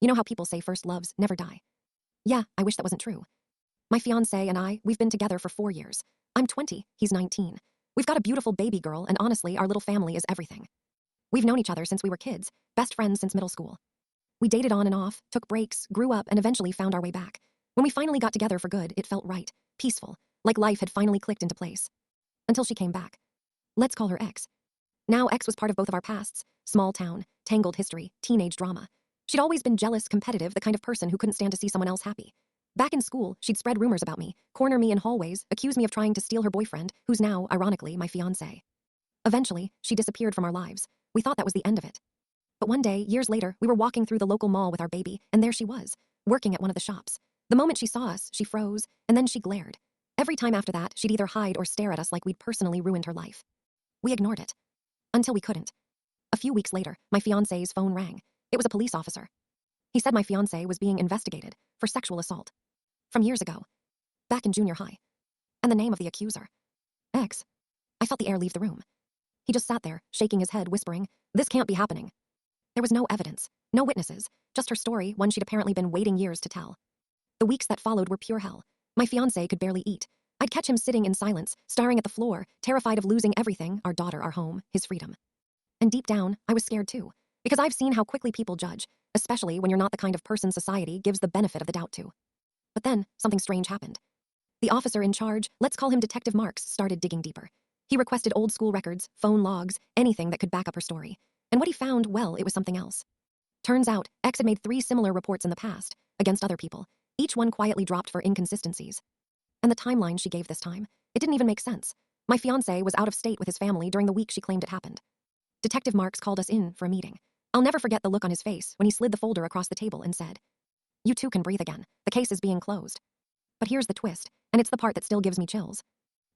You know how people say first loves never die? Yeah, I wish that wasn't true. My fiancé and we've been together for 4 years. I'm 20, he's 19. We've got a beautiful baby girl, and honestly, our little family is everything. We've known each other since we were kids, best friends since middle school. We dated on and off, took breaks, grew up, and eventually found our way back. When we finally got together for good, it felt right, peaceful, like life had finally clicked into place. Until she came back. Let's call her X. Now, X was part of both of our pasts: small town, tangled history, teenage drama. She'd always been jealous, competitive, the kind of person who couldn't stand to see someone else happy. Back in school, she'd spread rumors about me, corner me in hallways, accuse me of trying to steal her boyfriend, who's now, ironically, my fiancé. Eventually, she disappeared from our lives. We thought that was the end of it. But one day, years later, we were walking through the local mall with our baby, and there she was, working at one of the shops. The moment she saw us, she froze, and then she glared. Every time after that, she'd either hide or stare at us like we'd personally ruined her life. We ignored it. Until we couldn't. A few weeks later, my fiancé's phone rang. It was a police officer. He said my fiancé was being investigated for sexual assault. From years ago. Back in junior high. And the name of the accuser. X. I felt the air leave the room. He just sat there, shaking his head, whispering, "This can't be happening." There was no evidence, no witnesses, just her story, one she'd apparently been waiting years to tell. The weeks that followed were pure hell. My fiancé could barely eat. I'd catch him sitting in silence, staring at the floor, terrified of losing everything: our daughter, our home, his freedom. And deep down, I was scared too, because I've seen how quickly people judge, especially when you're not the kind of person society gives the benefit of the doubt to. But then, something strange happened. The officer in charge, let's call him Detective Marks, started digging deeper. He requested old school records, phone logs, anything that could back up her story. And what he found, well, it was something else. Turns out, X had made 3 similar reports in the past, against other people, each one quietly dropped for inconsistencies. And the timeline she gave this time, it didn't even make sense. My fiancé was out of state with his family during the week she claimed it happened. Detective Marks called us in for a meeting. I'll never forget the look on his face when he slid the folder across the table and said, "You two can breathe again. The case is being closed." But here's the twist, and it's the part that still gives me chills.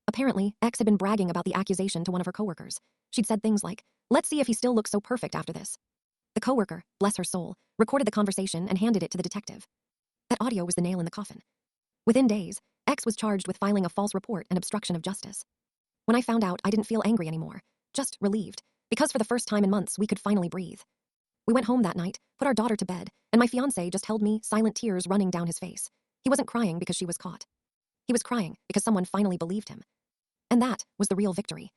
Apparently, X had been bragging about the accusation to one of her coworkers. She'd said things like, "Let's see if he still looks so perfect after this." The coworker, bless her soul, recorded the conversation and handed it to the detective. That audio was the nail in the coffin. Within days, X was charged with filing a false report and obstruction of justice. When I found out, I didn't feel angry anymore, just relieved, because for the first time in months, we could finally breathe. We went home that night, put our daughter to bed, and my fiancé just held me, silent tears running down his face. He wasn't crying because she was caught. He was crying because someone finally believed him. And that was the real victory.